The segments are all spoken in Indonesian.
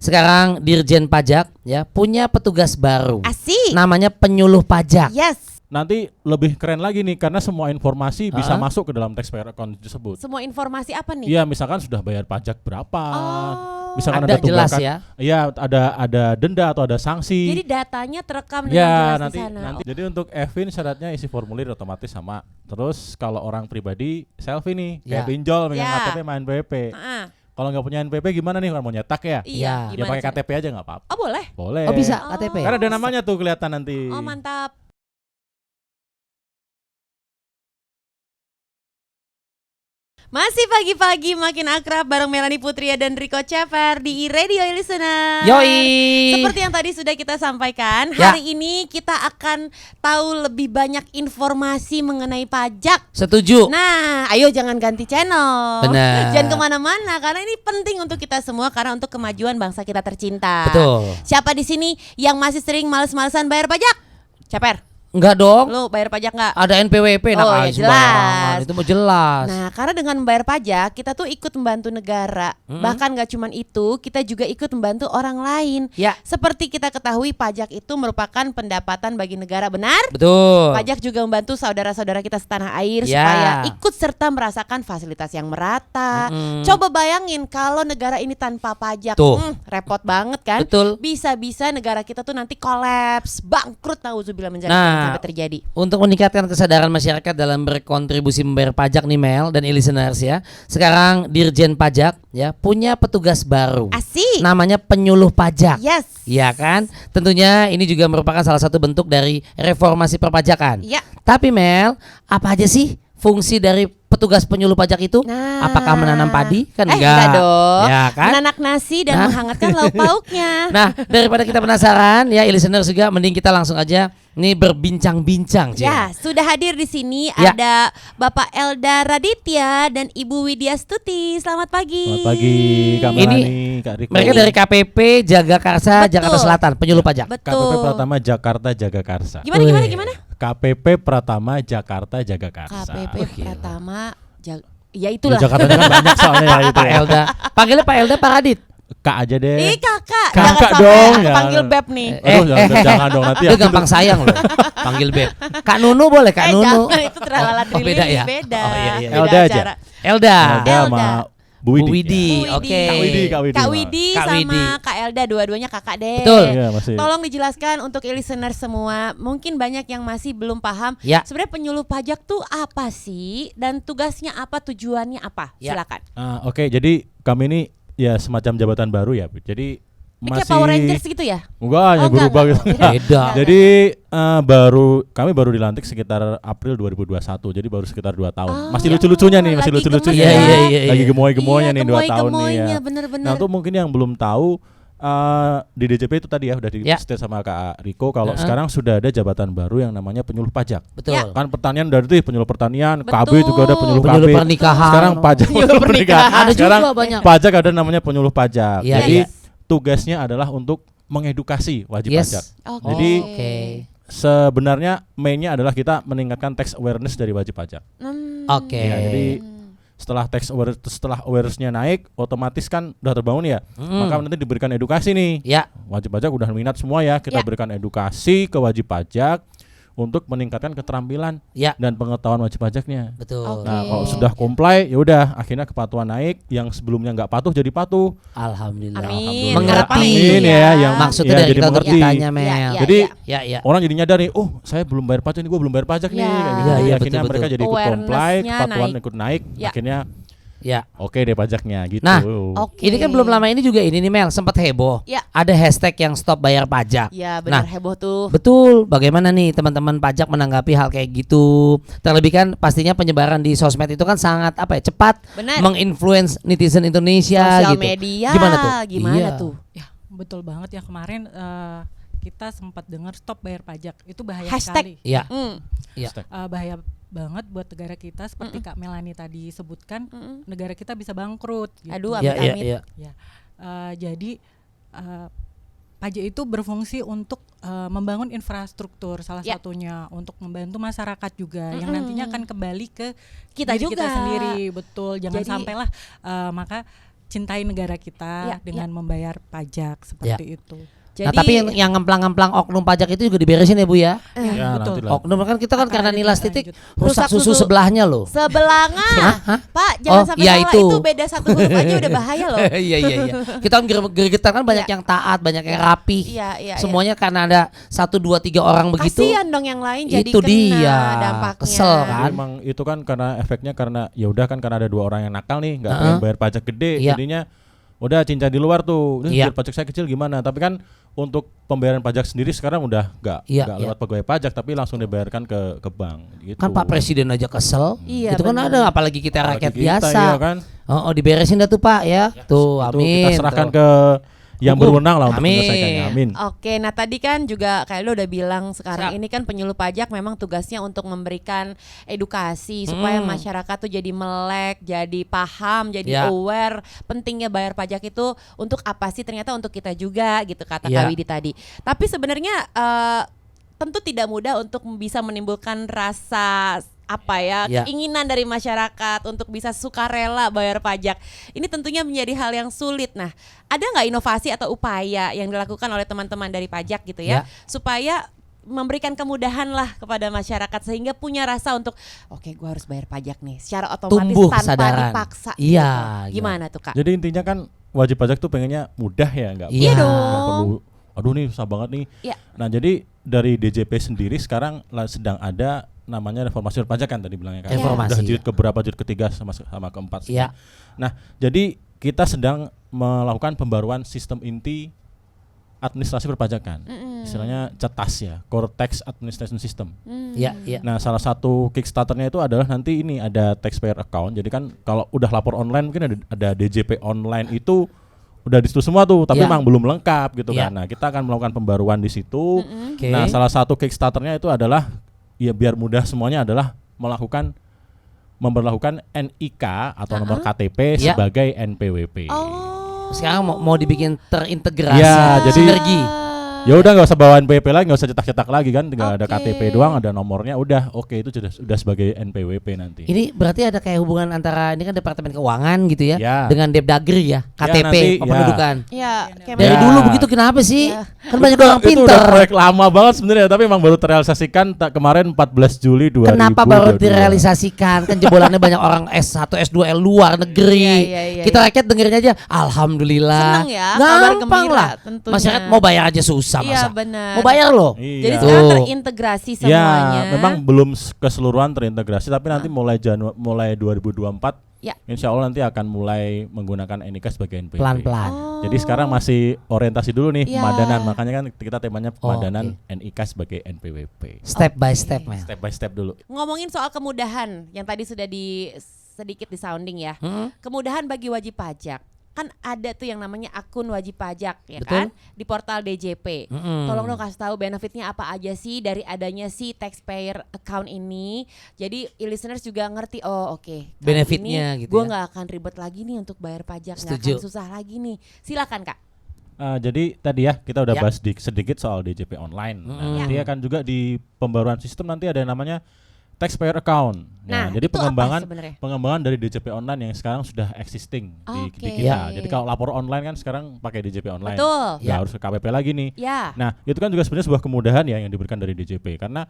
sekarang Dirjen Pajak ya punya petugas baru. Asik. Namanya penyuluh pajak. Yes. Nanti lebih keren lagi nih karena semua informasi bisa masuk ke dalam taxpayer account tersebut. Semua informasi apa nih? Iya, misalkan sudah bayar pajak berapa. Oh. Misalkan Ada ada jelas tunggakan. ya. Iya, ada denda atau ada sanksi. Jadi datanya terekam dengan Ya, jelas nanti di sana. Jadi untuk Evin syaratnya isi formulir otomatis sama. Terus kalau orang pribadi selfie nih, kayak Ya. pinjol, megang Ya. KTP main BP. Ah. Kalau nggak punya NPP gimana nih? Kalau mau nyetak ya? Iya. Ya, Ya Gimana pakai cara? KTP aja nggak apa-apa. Oh boleh. Boleh. Oh bisa Oh. KTP. Karena ada namanya tuh kelihatan nanti. Oh mantap. Masih pagi-pagi makin akrab bareng Melanie Putria dan Rico Ceper di Radio Listener. Yoi. Seperti yang tadi sudah kita sampaikan, Ya. hari ini kita akan tahu lebih banyak informasi mengenai pajak. Setuju. Nah, ayo jangan ganti channel. Benar. Jangan kemana-mana karena ini penting untuk kita semua karena untuk kemajuan bangsa kita tercinta. Betul. Siapa di sini yang masih sering males-malesan bayar pajak? Ceper, Enggak dong. lu bayar pajak nggak? Ada NPWP Oh, nah, ya jelas. Itu mau jelas. Nah, karena dengan membayar pajak kita tuh ikut membantu negara. Bahkan gak cuman itu, kita juga ikut membantu orang lain. Ya. Seperti kita ketahui pajak itu merupakan pendapatan bagi negara, benar? Betul. Pajak juga membantu saudara-saudara kita setanah air Ya. supaya ikut serta merasakan fasilitas yang merata. Coba bayangin kalau negara ini tanpa pajak, Tuh. repot banget kan? Betul. Bisa-bisa negara kita tuh nanti kolaps, bangkrut, nauzubillah menjadi Nah, sampai terjadi. Untuk meningkatkan kesadaran masyarakat dalam berkontribusi membayar pajak nih Mel dan listeners ya. Sekarang Dirjen Pajak ya punya petugas baru. Asik. Namanya penyuluh pajak. Yes. Ya kan? Tentunya ini juga merupakan salah satu bentuk dari reformasi perpajakan. Ya. Tapi Mel, apa aja sih fungsi dari petugas penyuluh pajak itu? Nah. Apakah menanam padi? Kan enggak dong. Ya kan? Menanak nasi dan Nah. menghangatkan lauk pauknya. Nah, daripada kita penasaran ya listeners juga mending kita langsung aja nih berbincang-bincang Cie. Ya, sudah hadir di sini Ya. ada Bapak Elda Raditya dan Ibu Widya Stuti. Selamat pagi. Selamat pagi Kak Ini Melani, Kak Riko. Mereka dari KPP Jagakarsa Betul. Jakarta Selatan, penyuluh pajak. Betul. KPP Pratama Jakarta Jagakarsa. Gimana? KPP Pratama Jakarta Jagakarsa. KPP Oke. Pratama ya Ya, itulah. Jakarta kan banyak soalnya ya itu. Pak ya. Elda. Panggilnya Pak Elda Pak Radit. Kak aja deh. Kakak, Kakak jangan sampai dong, aku ya. panggil Beb nih. Aduh, jangan dong nanti. Dia aku gampang sayang loh. Panggil Beb. Kak Nunu boleh Kak Nunu. Jangan, itu terlalu Oh, beda ya? beda. Oh, iya, iya. Beda Elda aja. acara. Elda. Elda sama Bu Widi. Bu Widi. Bu Oke. Kak Widi, Kak Widi. Kak Widi Kak sama Widi. Kak Elda, dua-duanya kakak deh. Betul. Iya, masih. Tolong dijelaskan untuk listener semua, mungkin banyak yang masih belum paham. Ya. Sebenarnya penyuluh pajak tuh apa sih dan tugasnya apa, tujuannya apa? Ya. Silakan. Oke, jadi kami ini ya semacam jabatan baru ya. Jadi Ini kayak Power Rangers gitu ya? Enggak, Oh, hanya berubah enggak. gitu. Beda. Jadi kami baru dilantik sekitar April 2021. Jadi baru sekitar 2 tahun. Masih lucu-lucunya nih, masih lagi lucu-lucunya. gemes ya. Iya. Lagi gemoy-gemoynya nih 2 tahun nih ya. gemoy-gemoynya, bener-bener. Nah, untuk mungkin yang belum tahu di DJP itu tadi ya udah Ya. di-state sama Kak Riko kalau sekarang sudah ada jabatan baru yang namanya penyuluh pajak. Betul. Ya. Kan pertanian dari itu penyuluh pertanian, KB Betul. juga ada penyuluh Penyuluh KB. pernikahan. Sekarang pajak Penyuluh pernikahan. Ada Sekarang juga banyak. pajak ada namanya penyuluh pajak. Iya, Jadi iya. tugasnya adalah untuk mengedukasi wajib Yes. pajak. Oke. Jadi Oke. sebenarnya mainnya adalah kita meningkatkan tax awareness dari wajib pajak. Oke. Ya, jadi setelah awareness-nya naik, otomatis kan udah terbangun ya. Maka nanti diberikan edukasi nih. Ya. Wajib pajak udah minat semua ya. Kita Ya. berikan edukasi ke wajib pajak untuk meningkatkan keterampilan Ya. dan pengetahuan wajib pajaknya. Betul. Oke. Nah, kalau sudah comply ya udah akhirnya kepatuhan naik, yang sebelumnya nggak patuh jadi patuh. Alhamdulillah. Amin. Mengerti. Amin ya, yang Maksudnya ya, dari jadi kita untuk mengerti. ditanya Mel. Ya, Jadi Ya. orang jadi nyadar nih, oh saya belum bayar pajak nih, gue belum bayar pajak nih. Ya. Kayak gitu. Iya, Jadi iya, akhirnya betul, mereka betul. jadi ikut comply, Awareness-nya kepatuhan naik. ikut naik. Ya. Akhirnya Ya. oke deh pajaknya gitu. Nah, Oke. Ini kan belum lama ini juga ini nih Mel sempat heboh. Ya. Ada hashtag yang stop bayar pajak. Ya benar Nah, heboh tuh. Betul, bagaimana nih teman-teman pajak menanggapi hal kayak gitu? Terlebih kan pastinya penyebaran di sosmed itu kan sangat cepat Benar. menginfluence netizen Indonesia Sosial gitu. media. Gimana tuh? Gimana Iya. tuh? Ya betul banget ya kemarin kita sempat dengar stop bayar pajak itu bahaya Hashtag. sekali. Iya. Iya. Bahaya banget buat negara kita seperti Kak Melani tadi sebutkan negara kita bisa bangkrut. Gitu. Aduh, Iya, iya, amit-amit. iya. Ya, jadi pajak itu berfungsi untuk membangun infrastruktur salah Ya. satunya untuk membantu masyarakat juga yang nantinya akan kembali ke Kita diri juga. kita sendiri betul jangan Jadi- sampailah maka cintai negara kita Ya, dengan membayar pajak seperti itu. Jadi Nah, tapi yang ngemplang-ngemplang oknum pajak itu juga diberesin ya Bu ya. Ya, betul. nanti lah. Oknum kan kita kan Akan karena ada nilai tindak titik lanjut. rusak Rusak susu susu. sebelahnya loh. sebelanga, Hah? Pak, jangan Oh, sampai ya salah itu. itu beda satu huruf aja udah bahaya loh. Iya iya iya. Kita kan gregetan kan banyak Iya. yang taat, banyak yang rapih. Iya, iya. Semuanya karena ada 1 2 3 orang begitu. Kasihan dong yang lain jadi Itu kena dia. dampaknya. Kesel Jadi kan? emang itu kan karena efeknya karena ya udah kan karena ada 2 orang yang nakal nih, nggak Heeh. pengen bayar pajak gede, Iya. jadinya udah cincang di luar tuh. Iya. Biar pajak saya kecil gimana? Tapi kan untuk pembayaran pajak sendiri sekarang udah nggak Iya, lewat pegawai pajak tapi langsung dibayarkan ke bank gitu. Kan Pak Presiden aja kesel. Iya, Itu kan benar. ada apalagi kita Apalagi rakyat kita, biasa. iya kan? Oh, diberesin dah tuh Pak ya. Tuh, Itu amin. kita serahkan Tuh. ke yang Hukum. berwenang lah untuk Amin. menyelesaikannya. Amin. Oke, nah tadi kan juga kayak lo udah bilang sekarang Siap. ini kan penyuluh pajak memang tugasnya untuk memberikan edukasi supaya masyarakat tuh jadi melek, jadi paham, jadi Ya. aware pentingnya bayar pajak itu untuk apa sih, ternyata untuk kita juga gitu kata Ya. Kak Widi tadi. Tapi sebenarnya tentu tidak mudah untuk bisa menimbulkan rasa Ya. keinginan dari masyarakat untuk bisa sukarela bayar pajak. Ini tentunya menjadi hal yang sulit. Nah, ada nggak inovasi atau upaya yang dilakukan oleh teman-teman dari pajak gitu ya, supaya memberikan kemudahan lah kepada masyarakat sehingga punya rasa untuk oke, gue harus bayar pajak nih secara otomatis Tumbuh tanpa kesadaran. dipaksa. Iya, gitu. Gimana tuh Kak? Jadi intinya kan wajib pajak tuh pengennya mudah ya, nggak Iya perlu- dong. nggak perlu. Aduh nih susah banget nih. Iya. Nah jadi dari DJP sendiri sekarang sedang ada namanya reformasi perpajakan tadi bilangnya kan. Reformasi, Udah jilid ya. keberapa, jilid ketiga sama keempat. Iya. Nah jadi kita sedang melakukan pembaruan sistem inti administrasi perpajakan. Istilahnya CETAS ya, Core Tax Administration System. Iya, iya. Nah, salah satu Kickstarternya itu adalah nanti ini ada taxpayer account. Jadi kan kalau udah lapor online mungkin ada DJP online itu udah di situ semua tuh, tapi Ya. memang belum lengkap gitu Ya. kan. Nah, kita akan melakukan pembaruan di situ. Oke. Nah, salah satu Kickstarternya itu adalah ya biar mudah semuanya adalah memberlakukan NIK atau nomor KTP Ya. sebagai NPWP. Sekarang mau dibikin terintegrasi. Ya, jadi- sinergi. Ya udah nggak usah bawa NPWP lagi, nggak usah cetak-cetak lagi kan, tinggal ada Oke. KTP doang, ada nomornya, udah oke itu sudah sebagai NPWP nanti. Ini berarti ada kayak hubungan antara ini kan Departemen Keuangan gitu ya, Ya. dengan Depdagri ya, KTP nanti, ya. kependudukan. Ya, Dari Ya. dulu begitu kenapa sih? Ya. Kan banyak orang Itu udah pintar. proyek lama banget sebenarnya, tapi emang baru terrealisasikan kemarin 14 Juli 2022. Kenapa baru direalisasikan? Kan jebolannya banyak orang S1, S2 luar negeri. Iya, Kita rakyat dengerin aja, alhamdulillah. Seneng ya, kabar Gampang gembira lah. tentunya. Masyarakat mau bayar aja susah Iya, masa. benar. Mau bayar loh. Iya. Jadi sekarang Tuh. terintegrasi semuanya. Ya, memang belum keseluruhan terintegrasi, tapi nanti mulai 2024, Ya. insya Allah nanti akan mulai menggunakan NIK sebagai NPWP. Pelan-pelan. Jadi sekarang masih orientasi dulu nih Ya. pemadanan, makanya kan kita temanya Oh, pemadanan NIK sebagai NPWP. Step by step, Mel. Step by step dulu. Ngomongin soal kemudahan yang tadi sudah sedikit di sounding ya. Kemudahan bagi wajib pajak. Kan ada tuh yang namanya akun wajib pajak ya. Betul. Kan di portal DJP. Tolong dong kasih tahu benefitnya apa aja sih dari adanya si taxpayer account ini. Jadi listeners juga ngerti, oh oke, kali Benefitnya ini gitu gue ya. nggak akan ribet lagi nih untuk bayar pajak, nggak Setuju. akan susah lagi nih. Silakan Kak. Jadi tadi ya kita udah Ya. bahas sedikit soal DJP online. Nah, nanti akan juga di pembaruan sistem nanti ada yang namanya taxpayer account. Nah, jadi itu apa pengembangan sebenarnya? pengembangan dari DJP online yang sekarang sudah existing di Oke. kita. Jadi kalau lapor online kan sekarang pakai DJP online. Betul. Nggak harus ke KPP lagi nih. Ya. Nah, itu kan juga sebenarnya sebuah kemudahan ya yang diberikan dari DJP karena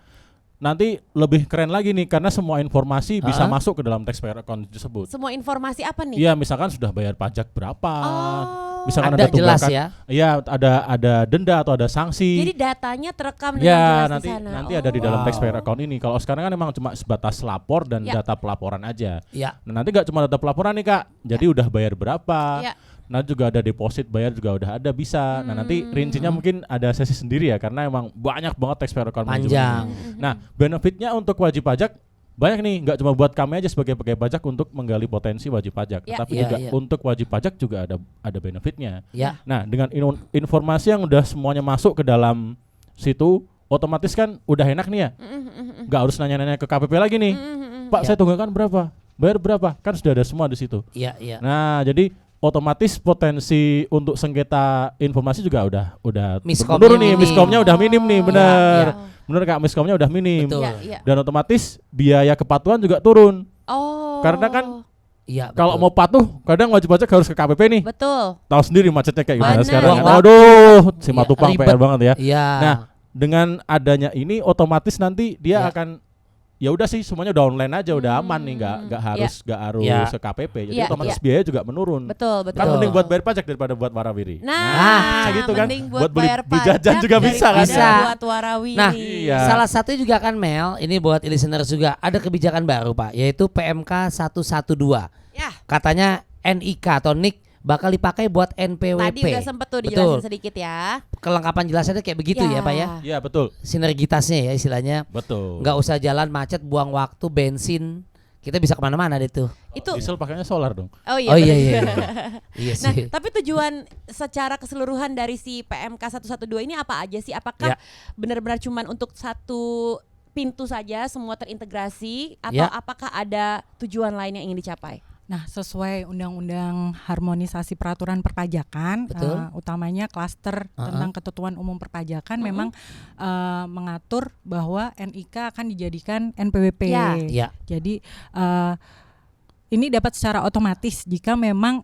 nanti lebih keren lagi nih karena semua informasi bisa masuk ke dalam taxpayer account tersebut. Semua informasi apa nih? Iya, misalkan sudah bayar pajak berapa. Oh. Misalkan Ada ada jelas tunggakan, ya. Iya, ada denda atau ada sanksi. Jadi datanya terekam dengan Ya, jelas nanti di sana. nanti ada di dalam Wow. taxpayer account ini. Kalau sekarang kan memang cuma sebatas lapor dan Ya. data pelaporan aja. Ya. Nah, nanti nggak cuma data pelaporan nih, Kak. Jadi udah bayar berapa. Ya. Nah, juga ada deposit bayar juga udah ada bisa. Nah, nanti rincinya mungkin ada sesi sendiri ya karena emang banyak banget taxpayer account management Panjang. ini. Nah, benefitnya untuk wajib pajak banyak nih, nggak cuma buat kami aja sebagai pegawai pajak untuk menggali potensi wajib pajak, Ya. tapi Ya, juga ya. untuk wajib pajak juga ada benefitnya. Ya. Nah, dengan informasi yang udah semuanya masuk ke dalam situ, otomatis kan udah enak nih ya. Nggak harus nanya-nanya ke KPP lagi nih. Pak, Ya. saya tunggakan berapa? Bayar berapa? Kan sudah ada semua di situ. Iya, iya. Nah, jadi otomatis potensi untuk sengketa informasi juga udah Miskomnya menurun nih, minim. miskomnya udah minim nih, benar. Iya. Benar Kak, miskomnya udah minim. Betul. Iya, iya. Dan otomatis biaya kepatuhan juga turun. Oh. Karena kan Iya. Kalau betul. mau patuh, kadang wajib pajak harus ke KPP nih. Betul. Tahu sendiri macetnya kayak gimana Benar. sekarang. Buang Kan. waktu. Waduh, si Iya, Matupang ribet. PR banget ya. Iya. Nah, dengan adanya ini otomatis nanti dia Ya. akan ya udah sih semuanya udah online aja, udah aman nih, nggak harus Ya. ke KPP. Jadi Ya, otomatis ya. biaya juga menurun. Betul. Kan mending buat bayar pajak daripada buat warawiri. Nah, kayak gitu kan. mending Buat beli bayar jajan pajak juga bisa kan. daripada Bisa. buat warawiri. Nah, Iya. salah satu juga kan Mel, ini buat listeners juga ada kebijakan baru Pak, yaitu PMK 112. Ya, Katanya NIK atau NIK bakal dipakai buat NPWP. tadi udah sempet tuh Betul. dijelasin sedikit ya. Kelengkapan jelasannya kayak begitu ya Pak ya. Iya, betul. Sinergitasnya ya istilahnya. Betul. Nggak usah jalan macet, buang waktu, bensin. Kita bisa kemana-mana deh tuh. Itu Diesel pakainya solar dong. oh iya. Oh iya benar. iya. Iya Nah, sih. tapi tujuan secara keseluruhan dari si PMK 112 ini apa aja sih? Apakah Ya. benar-benar cuman untuk satu pintu saja semua terintegrasi atau Ya. apakah ada tujuan lain yang ingin dicapai? Nah, sesuai Undang-Undang Harmonisasi Peraturan Perpajakan, Betul. utamanya klaster tentang ketentuan umum perpajakan memang mengatur bahwa NIK akan dijadikan NPWP. Ya. Ya. Jadi ini dapat secara otomatis jika memang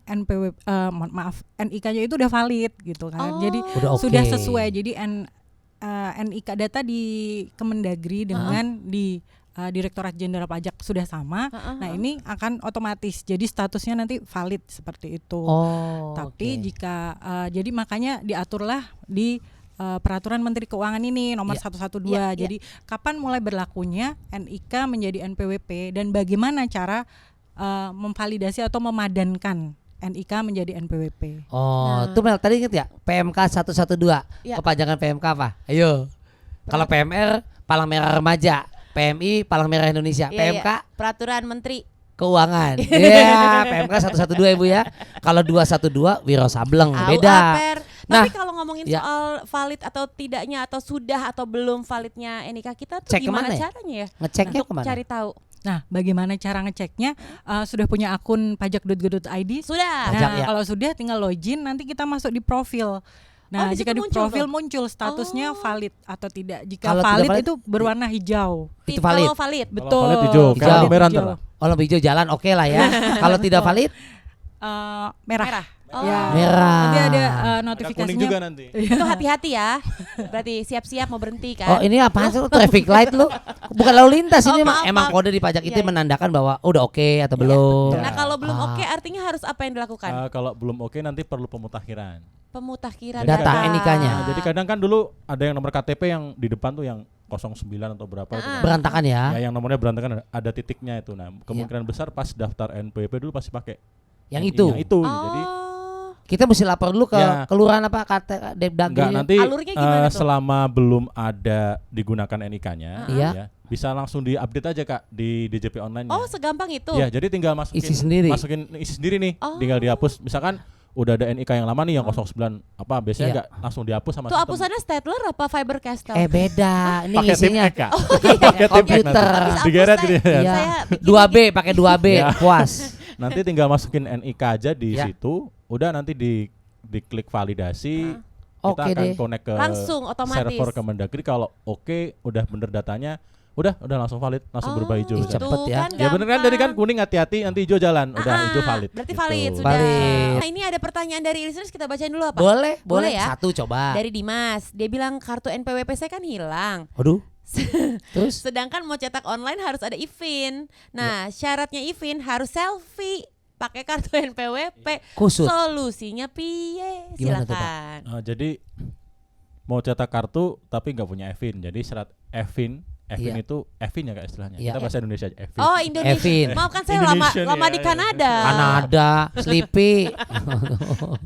NIK-nya itu udah valid gitu kan. Oh. Jadi Udah oke. sudah sesuai. Jadi NIK data di Kemendagri dengan di Direktorat Jenderal Pajak sudah sama. Nah, ini akan otomatis. Jadi statusnya nanti valid seperti itu. Oh. Tapi oke. jika jadi makanya diaturlah di Peraturan Menteri Keuangan ini nomor Ya. 112. Ya, ya. Jadi kapan mulai berlakunya NIK menjadi NPWP dan bagaimana cara memvalidasi atau memadankan NIK menjadi NPWP. Oh, tuh Mel tadi inget ya PMK 112. Ya. Kepanjangan PMK apa? Ayo. Kalau PMR Palang Merah Remaja, PMI Palang Merah Indonesia, Iya, PMK iya. Peraturan Menteri. Keuangan. Iya, PMK 112 ya Bu ya. Kalau 212 Wiro Sableng, Au, beda. Aper. Nah, Tapi kalau ngomongin ya. soal valid atau tidaknya atau sudah atau belum validnya NIK kita tuh Cek gimana kemana ya? caranya ya? Ngeceknya Untuk kemana? cari tahu. Nah, bagaimana cara ngeceknya? Sudah punya akun pajak.go.id? Sudah. Pajak, Nah, ya. kalau sudah tinggal login, nanti kita masuk di profil. Nah, di jika situ di muncul profil tuh? muncul statusnya Oh. valid atau tidak. Jika Kalau tidak valid, valid, itu berwarna hijau. Itu valid. Kalau valid. Betul. Kalau valid hijau, Hijau. kalau merah Hijau. ntar lah. Oh, lampu hijau jalan oke lah ya. Kalau tidak valid Merah. Merah. Oh. Ya. merah. Nanti ada Ada kuning notifikasinya. juga nanti. Itu hati-hati ya. Berarti siap-siap mau berhenti kan? Oh, ini apaan sih lu traffic light lu? Bukan lalu lintas Oh, ini maaf, emang maaf. kode di pajak itu Iya, iya. menandakan bahwa udah oke atau belum. Nah, kalau belum Ah. oke artinya harus apa yang dilakukan? Kalau belum oke nanti perlu pemutakhiran. Pemutakhiran Data data. NIK-nya. Nah, jadi kadang kan dulu ada yang nomor KTP yang di depan tuh yang 09 atau berapa itu kan. Berantakan ya. Ya, yang nomornya berantakan ada titiknya itu. Nah, kemungkinan besar pas daftar NPWP dulu pasti pakai Yang itu. Yang itu. Oh. Jadi Kita mesti lapor dulu ke Ya. kelurahan apa KT Depdagri. enggak nanti Alurnya gimana tuh? selama belum ada digunakan NIK-nya Iya. ya, bisa langsung di-update aja Kak di DJP online. Oh, segampang itu. Ya, jadi tinggal masukin Isi sendiri. isi sendiri nih, Oh. tinggal dihapus. Misalkan udah ada NIK yang lama nih yang 09 apa biasanya Iya. enggak langsung dihapus sama Tuh sistem. hapusannya Stapler apa Faber-Castell? Beda. Ini Pakai tip isinya X, Kak. Pakai Pakai tip X komputer. nanti. Habis Digeret hapus, gitu ya. Iya. Saya bikin 2B pakai 2B Ya. puas. Nanti tinggal masukin NIK aja di Ya. situ, udah nanti diklik validasi. Kita Oke akan deh. connect ke Langsung, otomatis. server Kemendagri. Kalau oke, udah bener datanya, udah langsung valid, langsung berubah hijau. Ih, udah. cepet ya. Ya bener kan, tadi kan kuning hati-hati, nanti hijau jalan, udah hijau valid. Berarti gitu. valid sudah. Valid. Nah, ini ada pertanyaan dari listeners, kita bacain dulu apa? Boleh, Boleh boleh. ya? Satu coba. Dari Dimas, dia bilang kartu NPWP saya kan hilang. Aduh. Terus Sedangkan mau cetak online harus ada IVIN. Nah, syaratnya IVIN harus selfie pakai kartu NPWP. kusut. Solusinya piye? Gimana tuh, Pak? Silakan. Jadi mau cetak kartu tapi nggak punya EVIN. Jadi syarat EVIN Iya. itu EVIN ya Kak istilahnya. Iya. Kita bahasa Indonesia aja EVIN. Oh, Indonesia. Evin. Maaf kan saya lama Indonesian lama ya, di ya. Kanada. Kanada, Sleepy.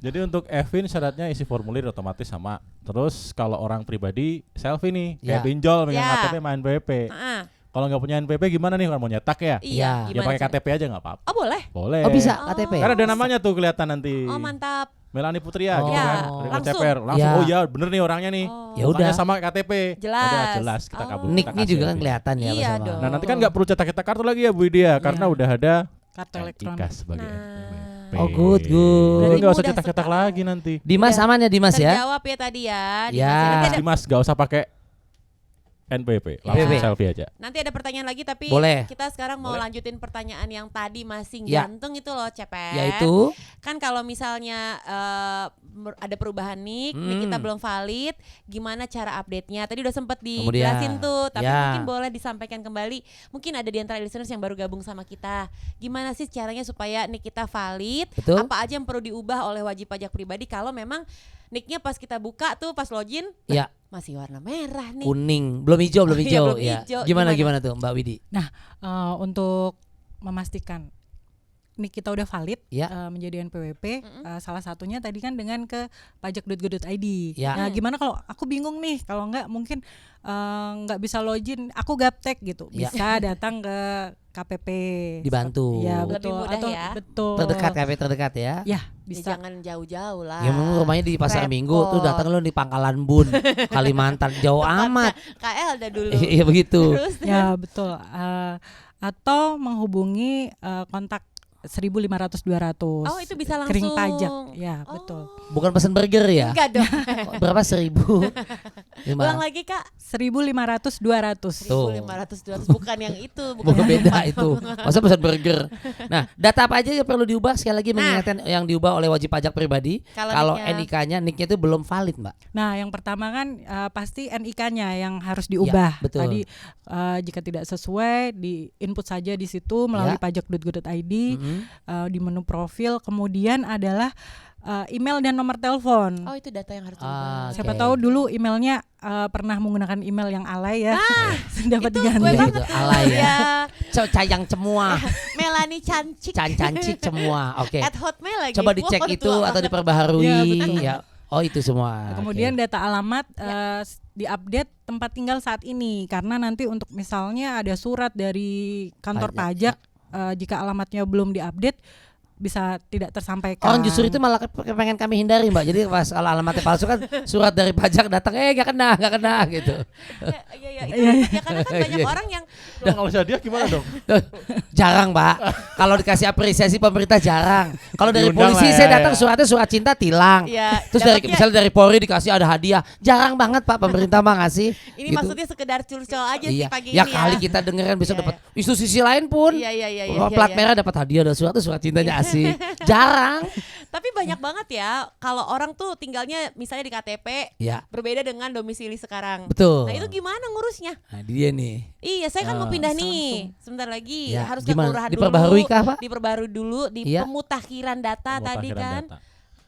Jadi untuk EVIN syaratnya isi formulir otomatis sama. Terus kalau orang pribadi selfie nih, kayak Ya. pinjol megang Ya. KTP main PWP. Heeh. Kalau nggak punya NPWP gimana nih kalau mau nyetak ya? Iya, Ya. Ya gimana pakai cara- KTP aja nggak apa-apa. Oh, boleh. Boleh. Oh bisa Oh. KTP. Karena ada namanya tuh kelihatan nanti. Oh, mantap. Melani Putria Oh. gitu Ya, kan. Dari langsung. CPR. Langsung Ya. oh ya bener nih orangnya nih. Oh. Ya Mukanya udah. sama KTP. Jelas. Udah jelas kita Oh. kabul. kita Nicknya kasih juga kan EVIN. kelihatan ya Iya bersama. dong. Nah nanti kan nggak perlu cetak-cetak kartu lagi ya Bu Widya karena Iya. udah ada Kartu NIK elektronik. sebagai Nah. NPWP. Oh, good. Jadi nggak usah Mudah cetak-cetak sekali. lagi nanti. Dimas Udah aman ya Dimas ya? Terjawab ya tadi ya. Ya. Nanti ada- Mas nggak usah pakai NPWP, langsung NPWP. selfie aja. Nanti ada pertanyaan lagi tapi Boleh. kita sekarang mau Boleh. lanjutin pertanyaan yang tadi masih Ya. gantung itu loh Cepet. Yaitu Kan kalau misalnya ada perubahan nik kita belum valid, gimana cara update-nya? Tadi udah sempat dijelasin Kemudian, tuh, tapi ya. mungkin boleh disampaikan kembali. Mungkin ada di antara listeners yang baru gabung sama kita. Gimana sih caranya supaya nik kita valid? Betul. Apa aja yang perlu diubah oleh wajib pajak pribadi kalau memang niknya pas kita buka tuh pas login ya masih warna merah nih. kuning, belum hijau, belum Iya, hijau. belum Ya. hijau. Gimana Gimana? tuh Mbak Widi? Untuk memastikan nik kita udah valid Ya. menjadi NPWP, salah satunya tadi kan dengan ke pajak.go.id. Ya. Nah, gimana kalau aku bingung nih, kalau nggak mungkin nggak bisa login, aku gaptek gitu, Ya. bisa datang ke KPP. Dibantu. Ya Lebih betul. mudah Atau ya. betul. Terdekat KP terdekat ya. Ya Ya, bisa. jangan jauh-jauh lah. Ya memang rumahnya di Pasar Repot. Minggu tuh datang lu di Pangkalan Bun, Kalimantan, jauh amat. KL dah dulu. Iya begitu. Terus Ya betul. Atau menghubungi kontak 1.500-200. Oh, itu bisa langsung. Kering pajak. Ya Oh. betul. Bukan pesan burger ya? Enggak dong. Berapa 1.000? Ulang lagi Kak. 1.500-200. Tuh. 1.500 200 bukan yang itu, Bukan beda itu. Masa pesan burger. Nah, data apa aja yang perlu diubah? Sekali lagi mengingatkan yang diubah oleh wajib pajak pribadi. Kalau Kalau NIK-nya, NIK-nya itu belum valid, Mbak. Nah, yang pertama kan pasti NIK-nya yang harus diubah. Ya, betul. Tadi jika tidak sesuai, di input saja di situ melalui Ya. pajak.go.id. Di menu profil, kemudian adalah email dan nomor telepon. Oh, itu data yang harus Ah, diubah. oke. Siapa tahu dulu emailnya pernah menggunakan email yang alay ya, dapat itu diganti. gue banget Gitu, tuh. alay ya. Ya, Cayang cemua, Melanie Cancik cancik semua. Oke. at Hotmail lagi. Coba Wah, dicek kok itu tua. atau diperbaharui Ya, betul. ya. Oh, itu semua. Kemudian Oke. data alamat diupdate tempat tinggal saat ini, karena nanti untuk misalnya ada surat dari kantor Pajak, pajak, jika alamatnya belum diupdate bisa tidak tersampaikan. Orang justru itu malah pengen kami hindari, Mbak. Jadi pas kalau alamatnya palsu kan surat dari pajak datang gak kena gitu. Iya, itu ya karena kan banyak Iya. orang yang Kalau misalnya dia gimana dong? Jarang, Mbak. Kalau dikasih apresiasi pemerintah jarang. Kalau dari Diundang polisi lah ya, saya datang ya. suratnya surat cinta tilang. ya Terus dari dapatnya- misalnya dari Polri dikasih ada hadiah. Jarang banget Pak pemerintah mah ngasih. ini gitu. maksudnya sekedar curcol aja sih Iya. pagi Ya ini kali ya. kita dengeran bisa Iya, dapat isu sisi lain pun. Iya. Oh, plat merah dapat hadiah ada surat cintanya asik. Jarang. Tapi banyak banget ya kalau orang tuh tinggalnya misalnya di KTP Ya, berbeda dengan domisili sekarang. betul. Nah, itu gimana ngurusnya? Nah, dia nih. Iya, saya kan mau pindah bisa nih. Sebentar lagi Ya, harus ke gimana? kelurahan Diperbaharui dulu. kah, Pak? Diperbarui dulu di Iya. pemutakhiran data tadi Pemutakhiran kan. data.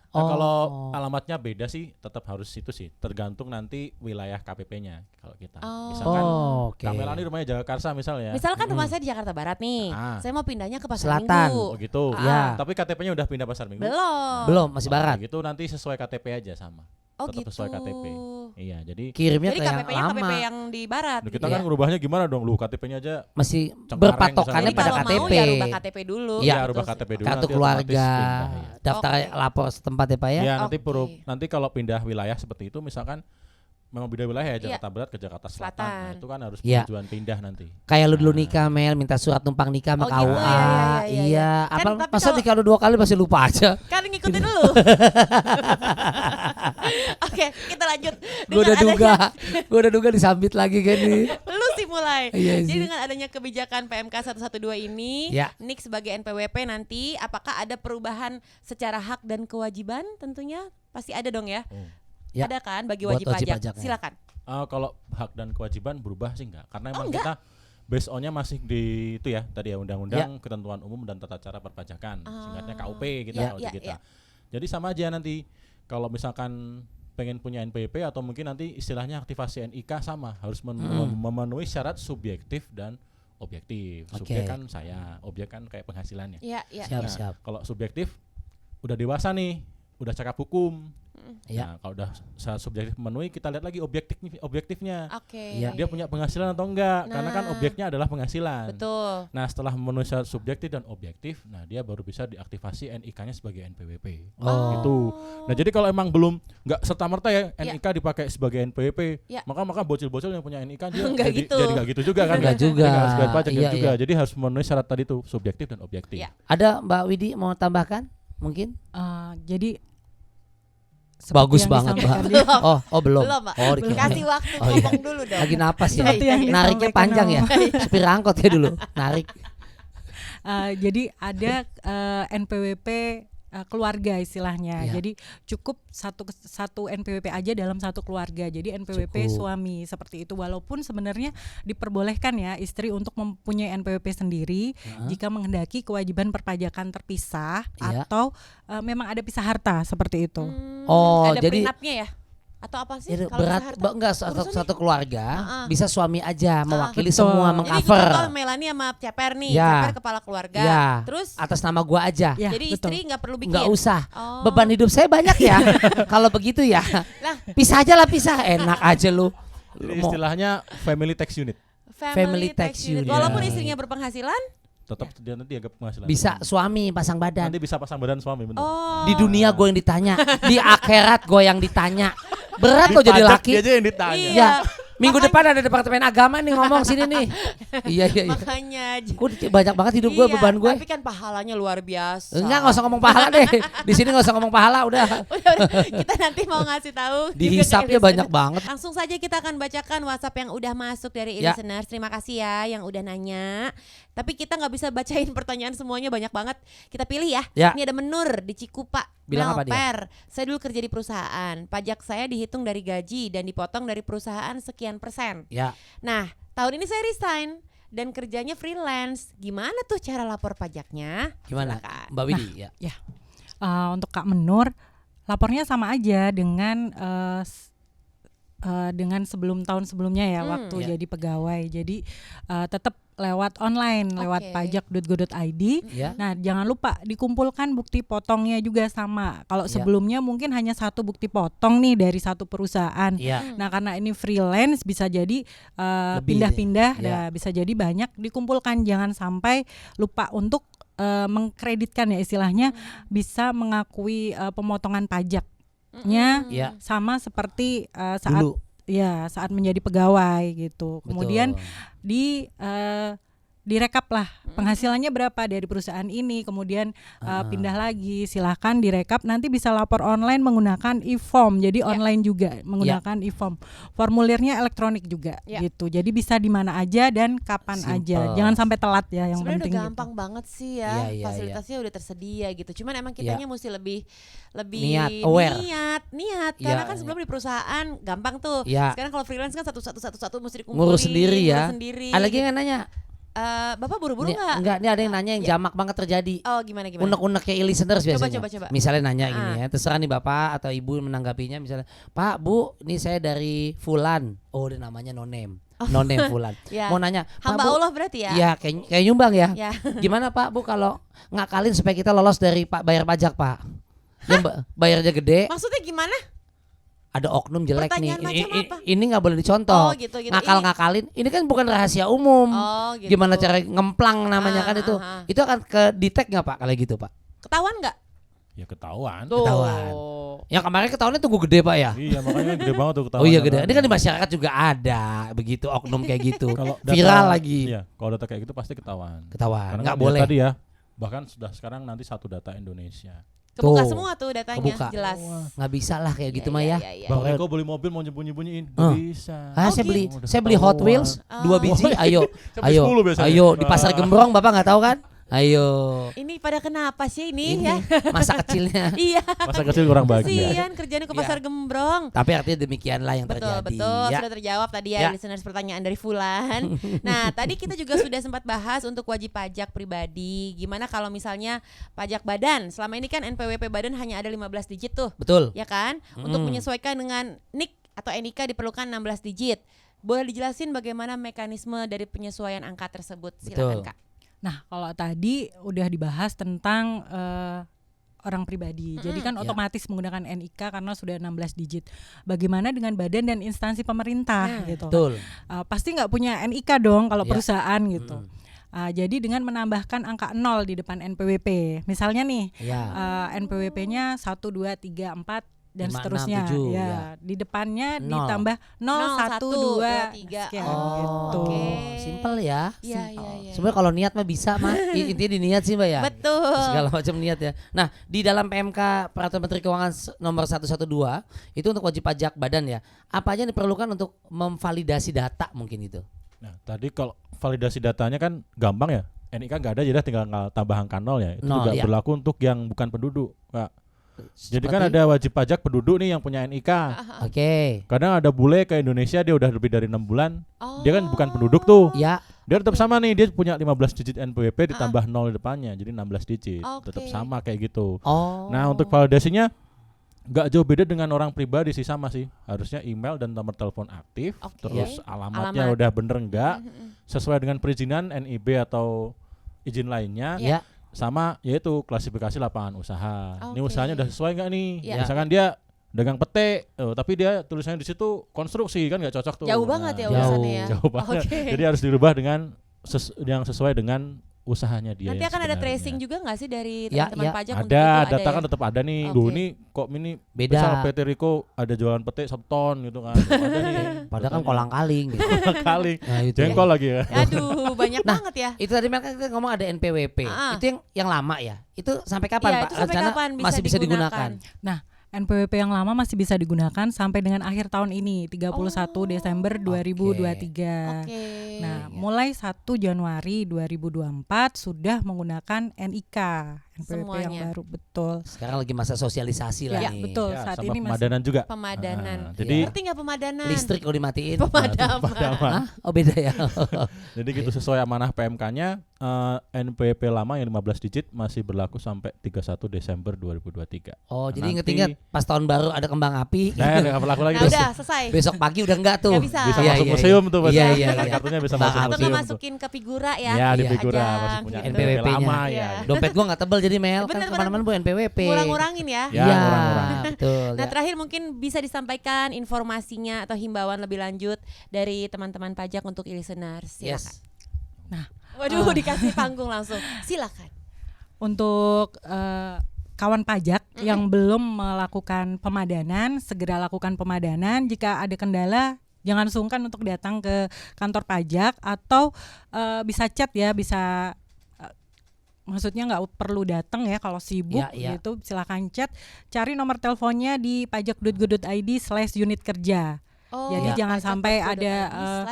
Nah, Oh. kalau alamatnya beda sih tetap harus itu sih, tergantung nanti wilayah KPP-nya kalau kita. Oh. Misalkan Oke. Kak Melani rumahnya Jagakarsa misalnya. Misalkan rumah saya di Jakarta Barat nih. Ah. Saya mau pindahnya ke Pasar Selatan. Minggu. Oh gitu. Ya. Tapi KTP-nya udah pindah Pasar Minggu. Belum. Masih barat. Gitu nanti sesuai KTP aja sama. Oh Tetap gitu. sesuai KTP. Iya, jadi Kirimnya Jadi ke yang KPP-nya lama. KPP yang di barat. Nah, kita Iya. kan ngubahnya gimana dong? Lu KTP-nya aja Masih Cengkareng berpatokannya Jadi misalnya. pada kalau KTP. mau ya rubah KTP dulu. Iya, rubah KTP dulu. Kartu nanti keluarga, otomatis pindah, ya. daftar Oke. lapor setempat ya Pak ya. Ya, nanti Oke. nanti kalau pindah wilayah seperti itu misalkan memang beda wilayah ya, Iya. Jakarta Barat ke Jakarta Selatan. Selatan. Nah, itu kan harus Iya. tujuan pindah nanti. Kayak lu dulu nikah Mel, minta surat numpang nikah sama Oh gitu, KUA. iya. Iya, Kan apa tapi masa kalau- nikah lu 2 kali masih lupa aja. Kan ngikutin dulu. Oke, kita lanjut. Gue udah Dengan duga, adanya- gue udah duga disambit lagi kan nih. Lu sih mulai. Iya Jadi sih. dengan adanya kebijakan PMK 112 ini, Ya. NIK sebagai NPWP nanti apakah ada perubahan secara hak dan kewajiban? Tentunya pasti ada dong ya. Ya. Ada kan bagi Buat wajib wajib pajak. pajaknya. Silakan. Kalau hak dan kewajiban berubah sih enggak, karena emang enggak? kita based on-nya masih di itu ya tadi ya undang-undang ketentuan umum dan tata cara perpajakan, singkatnya KUP gitu Iya, kalau iya, di kita. iya. Jadi sama aja nanti kalau misalkan pengen punya NPWP atau mungkin nanti istilahnya aktivasi NIK sama harus memenuhi syarat subjektif dan objektif. Oke. Subjek kan saya, objek kan kayak penghasilannya. Iya, iya. Siap, Nah, siap. Kalau subjektif udah dewasa nih, udah cakap hukum. Ya. Nah, kalau udah syarat subjektif memenuhi, kita lihat lagi objektifnya. Oke. Iya. Dia punya penghasilan atau enggak? Karena kan Nah. objeknya adalah penghasilan. Betul. Nah, setelah memenuhi syarat subjektif dan objektif, nah dia baru bisa diaktifasi NIK-nya sebagai NPWP. Oh. Gitu. Nah, jadi kalau emang belum nggak serta merta ya Iya. NIK dipakai sebagai NPWP, Iya. maka bocil-bocil yang punya NIK dia Nggak jadi gitu. jadi nggak gitu juga kan? Nggak juga. Jadi nggak harus bayar pajak Iya, juga. iya. Jadi harus memenuhi syarat tadi tuh subjektif dan objektif. Iya. Ada Mbak Widi mau tambahkan? Mungkin? Jadi seperti Bagus yang banget, disampaikan Mbak. dia. Oh belum. Belum, Mbak. Oh, Belum. Kasih waktu Oh, iya. ngomong dulu dong. Lagi napas ya. Seperti yang Nariknya disampaikan panjang ya. sama- Supir angkot ya dulu. Narik. Jadi ada NPWP keluarga istilahnya. Iya. Jadi cukup satu NPWP aja dalam satu keluarga. Jadi NPWP Cukup. suami seperti itu. Walaupun sebenarnya diperbolehkan ya istri untuk mempunyai NPWP sendiri jika menghendaki kewajiban perpajakan terpisah Iya. atau memang ada pisah harta seperti itu. Oh, ada jadi- prenup-nya ya? Atau apa sih? Jadi kalau berat bisa harta? enggak satu keluarga bisa suami aja mewakili Betul. semua Jadi mengcover. contoh Melani sama Ceper nih, Ya. Ceper kepala keluarga. Ya. Terus Atas nama gua aja. Ya, jadi betul. istri nggak perlu bikin. Nggak usah. Oh. Beban hidup saya banyak ya. Kalau begitu ya. Lah. Pisah aja lah pisah. Enak aja lu. Jadi Mau- istilahnya family tax unit. Family tax unit. Walaupun Ya. istrinya berpenghasilan. Tetap dia nanti agak penghasilan. bisa suami pasang badan. Nanti bisa pasang badan suami bener. Oh. Di dunia gue yang ditanya, di akhirat gue yang ditanya. Berat lo jadi Pajak laki. dia aja yang ditanya. Iya. Ya, minggu depan ada departemen agama nih ngomong sini nih. Iya. Makanya. Gue banyak banget hidup gue, Iya, beban gue. Tapi kan pahalanya luar biasa. Enggak, nggak usah ngomong pahala deh. Di sini nggak usah ngomong pahala, udah. Udah, kita nanti mau ngasih tahu. Dihisapnya juga ke banyak banget. Langsung saja kita akan bacakan WhatsApp yang udah masuk dari Ya. listeners. Terima kasih ya yang udah nanya. Tapi kita nggak bisa bacain pertanyaan semuanya, banyak banget. Kita pilih ya. Ya. Ini ada Menur di Cikupa. Bilang apa dia? Per, saya dulu kerja di perusahaan. Pajak saya dihitung dari gaji dan dipotong dari perusahaan sekian persen. Ya, Nah, tahun ini saya resign dan kerjanya freelance. Gimana tuh cara lapor pajaknya? gimana, Silakan. Mbak Widi? Ya. Untuk Kak Menur, lapornya sama aja dengan dengan sebelum tahun sebelumnya ya, waktu Ya. jadi pegawai. Jadi tetap lewat online, lewat Oke. pajak.go.id. Ya. Nah, jangan lupa dikumpulkan bukti potongnya juga sama. Kalau Ya. sebelumnya mungkin hanya satu bukti potong nih dari satu perusahaan. Ya. Nah, karena ini freelance bisa jadi Lebih pindah-pindah, deh. Ya. nah, bisa jadi banyak dikumpulkan. Jangan sampai lupa untuk mengkreditkan ya istilahnya, bisa mengakui pemotongan pajaknya Ya. sama seperti saat Dulu. saat menjadi pegawai gitu. Kemudian Betul. direkap lah penghasilannya berapa dari perusahaan ini, kemudian pindah lagi, silahkan direkap, nanti bisa lapor online menggunakan e-form, jadi online juga menggunakan e-form, formulirnya elektronik juga Ya. gitu, jadi bisa di mana aja dan kapan Simple. aja, jangan sampai telat ya, yang Sebenarnya penting udah gitu. gampang banget sih ya, Iya, iya, fasilitasnya udah tersedia gitu. Cuman emang kitanya mesti lebih Niat, aware. niat. Iya, Karena kan sebelum di perusahaan gampang tuh. Iya. Sekarang kalau freelance kan satu mesti dikumpulin. Ngurus sendiri ya. ngurus sendiri. Ada lagi yang nanya? Bapak buru-buru Nih, nggak? enggak, ini ada yang nanya yang jamak banget terjadi. Oh gimana? Unek-uneknya listeners biasanya. coba. Misalnya nanya gini ya, terserah nih bapak atau ibu menanggapinya, misalnya, Pak, Bu, ini saya dari Fulan. Oh, dia namanya no name. No name Fulan. Ya. Mau nanya, Pak, Hamba Bu, Allah berarti ya? Iya, kayak nyumbang ya. Ya. Gimana Pak, Bu, kalau ngakalin supaya kita lolos dari bayar pajak, Pak? Yang bayarnya gede, Maksudnya gimana? ada oknum jelek nih. Pertanyaan macam apa? Ini nggak boleh dicontoh. Oh, gitu. Ngakal-ngakalin, ini kan bukan rahasia umum. Oh gitu. Gimana cara ngemplang namanya kan itu? Ah. Itu akan ke detect nggak Pak kalau gitu Pak? Ketahuan nggak? Ya ketahuan. Ketahuan. Yang kemarin ketahuannya tunggu gede Pak ya? Iya makanya gede banget tuh ketahuan. Oh iya gede. Ini kan di masyarakat juga ada begitu oknum kayak gitu. Kalau Viral lagi. Iya, kalau data kayak gitu pasti ketahuan. Ketahuan. Karena Nggak kan boleh. Tadi ya, bahkan sudah sekarang nanti satu data Indonesia. Kebuka Tuh. semua tuh datanya, Kebuka. jelas. Nggak bisa lah kayak gitu Iya, mah iya, ya. iya, iya. Bang Pokoknya- Riko beli mobil mau nyembunyi-bunyiin, Ah. nggak bisa. Ah, Oh, gitu. saya beli Hot Wheels Oh. 2 biji. Ayo, Sampai 10 biasanya. ayo di pasar Gembrong Bapak nggak tahu kan? Ayo. Ini pada kenapa sih ini Ini ya? masa kecilnya. Iya. Masa kecil kurang bahagia. Kasihan kerjanya ke Iya. pasar Gembrong. Tapi artinya demikianlah yang Betul, terjadi. betul. Ya. Sudah terjawab tadi Ya. ya listeners pertanyaan dari Fulan. Nah, tadi kita juga sudah sempat bahas untuk wajib pajak pribadi. Gimana kalau misalnya pajak badan? Selama ini kan NPWP badan hanya ada 15 digit tuh. Betul. Ya kan? Untuk menyesuaikan dengan NIK atau NIK diperlukan 16 digit. Boleh dijelasin bagaimana mekanisme dari penyesuaian angka tersebut? Silakan, Betul. Kak. Nah, kalau tadi udah dibahas tentang orang pribadi. Jadi kan Ya. otomatis menggunakan NIK karena sudah 16 digit. Bagaimana dengan badan dan instansi pemerintah gitu. Betul. Pasti nggak punya NIK dong kalau Ya. perusahaan gitu. Jadi dengan menambahkan angka 0 di depan NPWP. Misalnya nih Ya. NPWP-nya 1 2 3 4 dan 5, 6, seterusnya 7, ya. ya. Di depannya 0. ditambah 0, 1, 2, 3. sekian Oh, gitu. Oke. Simpel ya. Iya, iya, iya. Sebenarnya kalau niat mah bisa mah. Intinya di niat sih Mbak ya. Betul. Segala macam niat ya. Nah, di dalam PMK Peraturan Menteri Keuangan nomor 112 itu untuk wajib pajak badan ya. Apa aja yang diperlukan untuk memvalidasi data mungkin itu? Nah, tadi kalau validasi datanya kan gampang ya. NIK nggak ada, jadi tinggal tambah angka 0 ya. Itu 0, juga iya. berlaku untuk yang bukan penduduk, Kak. Jadi kan Seperti- ada wajib pajak penduduk nih yang punya NIK. Oke. Kadang ada bule ke Indonesia, dia udah lebih dari 6 bulan. Oh. Dia kan bukan penduduk tuh. Ya, Dia tetap sama nih, dia punya 15 digit NPWP ditambah 0 di depannya, jadi 16 digit. Oke. Tetap sama kayak gitu. oh. Nah, untuk validasinya nggak jauh beda dengan orang pribadi sih, sama sih. Harusnya email dan nomor telepon aktif, Oke. terus alamatnya Alamat. udah bener enggak, sesuai dengan perizinan NIB atau izin lainnya. Ya. Sama yaitu klasifikasi lapangan usaha. Ini Oke. usahanya udah sesuai nggak nih? Ya. Misalkan dia dagang pete, tapi dia tulisannya di situ konstruksi, kan nggak cocok tuh. Jauh banget ya Jauh. urusannya ya. Jauh banget. Oke. Jadi harus dirubah dengan yang sesuai dengan usahanya dia. Nanti yang akan ada sebenarnya. tracing juga nggak sih dari Ya, teman-teman ya. pajak untuk Ada, itu? data kan ya? tetap ada nih. Oke. Duh, ini kok ini Beda. misal PT Rico ada jualan pete 1 ton gitu kan. Ada nih. Padahal kan kolang-kaling gitu. kali. Nah, itu Jengkol lagi ya. Aduh, banyak Nah, banget ya. Itu tadi mereka kita ngomong ada NPWP. Itu yang lama ya. Itu sampai kapan Iya, Pak? itu sampai Rencana kapan masih bisa digunakan. Nah, NPWP yang lama masih bisa digunakan sampai dengan akhir tahun ini, 31 Desember 2023. Oke. Nah, mulai 1 Januari 2024 sudah menggunakan NIK, NPWP yang Semuanya. baru, betul. Sekarang lagi masa sosialisasi lah Ya, nih. betul. Ya, Saat sama ini masih pemadanan juga. Pemadanan. Jadi Ngerti nggak pemadanan? Listrik kalau dimatiin. Pemadaman. pemadaman. Hah? Oh beda ya. Jadi gitu sesuai amanah PMK-nya, NPWP lama yang 15 digit masih berlaku sampai 31 Desember 2023. Oh, jadi Nanti- inget-inget pas tahun baru ada kembang api. Nah, nggak berlaku lagi. Nah tuh. udah selesai. Besok pagi udah enggak tuh. Nggak bisa. Bisa Iya, masuk iya, museum tuh, Mas. Iya, iya, Kan iya. kartunya bisa Mbak, masuk Atau museum. nggak tuh. masukin ke figura ya? Ya, di Iya. figura Ajang masih punya gitu. NPWP lama NPWP-nya. ya. Iya. Dompet gua enggak tebal jadi Mel. Kan Bener, kemana-mana bu NPWP. Ngurang-ngurangin ya. Ya, Iya, ngurang-ngurang. betul. Nah ya. terakhir mungkin bisa disampaikan informasinya atau himbauan lebih lanjut dari teman-teman pajak untuk listeners. Silakan. Yes. Waduh, dikasih panggung langsung. Silakan. Untuk kawan pajak yang belum melakukan pemadanan, segera lakukan pemadanan. Jika ada kendala, jangan sungkan untuk datang ke kantor pajak atau bisa chat ya, bisa maksudnya nggak perlu datang ya kalau sibuk Ya, ya. gitu, silakan chat, cari nomor teleponnya di pajak.go.id/unit kerja. Oh, Jadi ya. jangan sampai ada,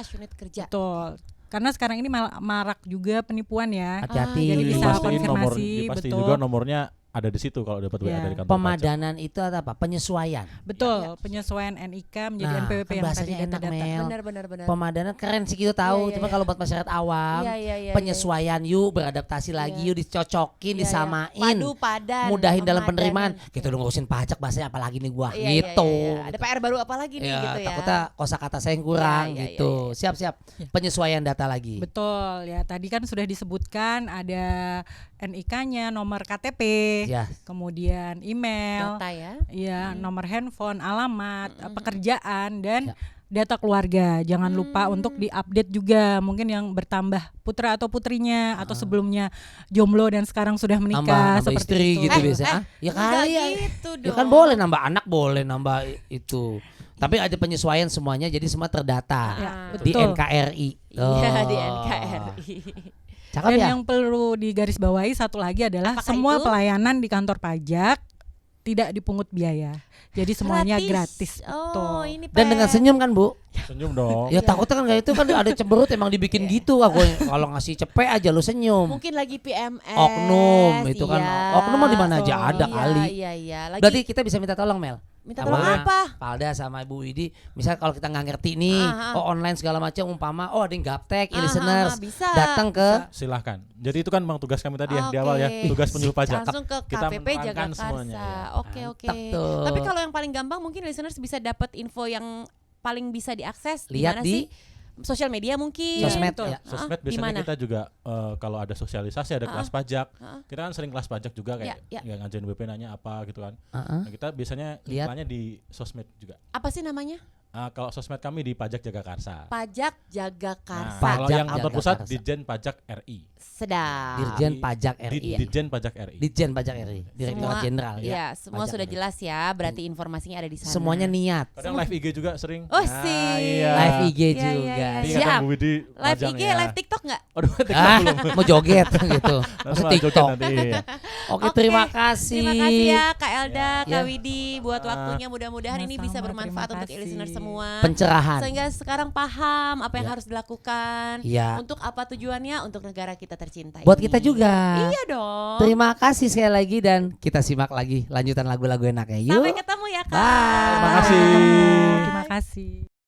/unit kerja. Betul. Karena sekarang ini marak juga penipuan ya. Hati-hati. jadi bisa Dipastiin konfirmasi, dipastiin betul. juga nomornya ada di situ kalau dapat WA Ya. dari kantor pajak. Pemadanan itu apa? Penyesuaian. Betul, penyesuaian NIK menjadi Nah, NPWP kan yang tadi bahasanya enak, data-data. Mel. Benar. Pemadanan keren sih kita tahu. Iya, iya, Cuma iya. kalau buat masyarakat awam, Iya. penyesuaian yuk, beradaptasi lagi Iya. yuk, dicocokin, Iya, disamain. Padu padan. Mudahin dalam pemadanan. penerimaan. Kita udah ngurusin pajak bahasanya apalagi nih gua Iya, gitu. iya. Ada PR baru apa lagi nih Ya, gitu ya. takutnya kosakata saya yang kurang Iya, iya, gitu. Siap-siap. Ya. Penyesuaian data lagi. Betul ya, tadi kan sudah disebutkan ada NIK-nya, nomor KTP, Ya. kemudian email, Data ya. ya, nomor handphone, alamat, pekerjaan dan Ya. data keluarga. Jangan lupa untuk diupdate juga. Mungkin yang bertambah putra atau putrinya atau sebelumnya jomblo dan sekarang sudah menikah Nambah seperti istri itu. gitu biasanya. Ah, ya Enggak kali ya. gitu Ya dong. kan boleh nambah anak, boleh nambah itu. Tapi ada penyesuaian semuanya jadi semua terdata Ya, di betul. NKRI. Iya di Oh. NKRI. Cakep Dan ya? yang perlu digarisbawahi satu lagi adalah Apakah semua itu? pelayanan di kantor pajak tidak dipungut biaya. Jadi semuanya gratis. Oh, Betul. ini Dan dengan senyum kan Bu? Senyum dong. Ya takutnya kan kayak itu kan ada cemberut emang dibikin gitu. Aku kalau ngasih cepet aja lu senyum. mungkin lagi PMS. Oknum itu kan. iya. Oknum mah di mana aja Oh, ada Iya, kali. Iya. Lagi Berarti kita bisa minta tolong Mel. minta tolong Sama apa? Palda sama Ibu Widi, misal kalau kita nggak ngerti nih, oh online segala macam, umpama, oh ada yang gaptek, listeners, bisa. datang ke Silahkan. Jadi itu kan memang tugas kami tadi ya di Oke. awal ya, tugas penyuluh pajak. Langsung ke Kita KPP menerangkan Jagakarsa. semuanya, ya. Oke. Mantap tuh. Tapi kalau yang paling gampang mungkin listeners bisa dapat info yang paling bisa diakses Lihat mana di sih? Sosial media mungkin. Sosmed, betul. ya. Sosmed Di mana? biasanya kita juga kalau ada sosialisasi, ada kelas pajak. Kita kan sering kelas pajak juga kayak Ya. yang ngajarin BP nanya apa gitu kan. Heeh. Nah, kita biasanya Lihat. iklannya di sosmed juga. Apa sih namanya? Kalau sosmed kami di Pajak Jagakarsa. Pajak Jagakarsa. Kalau Pajak yang kantor pusat Jagakarsa. Ditjen Pajak RI. Sedap. Dirjen Pajak RI. Ditjen Pajak RI. Ditjen Pajak RI, Direktorat Jenderal ya. Iya, semua Pajak sudah RI. jelas ya. Berarti informasinya ada di sana. Semuanya niat. Kadang live IG juga sering. Oh, sih. Iya. Live IG Iya, juga. iya, iya. Jadi Siap. kadang Bu Widi Live majang IG, ya. live TikTok nggak? Aduh, TikTok Ah, belum. mau joget gitu. Nanti Maksud malah joget TikTok. nanti, iya. Oke, Oke, terima kasih. Terima kasih ya Kak Elda, Ya. Kak Widi buat waktunya. Mudah-mudahan ini bisa Sama-sama, bermanfaat terima untuk kasih. listener semua. Pencerahan. Sehingga sekarang paham apa yang Ya. harus dilakukan. Iya. Untuk apa tujuannya? Untuk negara kita tercinta Buat ini. kita juga. Iya dong. Terima kasih sekali lagi dan kita simak lagi lanjutan lagu-lagu enaknya. Yuk. Sampai ketemu ya Kak. Bye. Terima kasih. Terima kasih.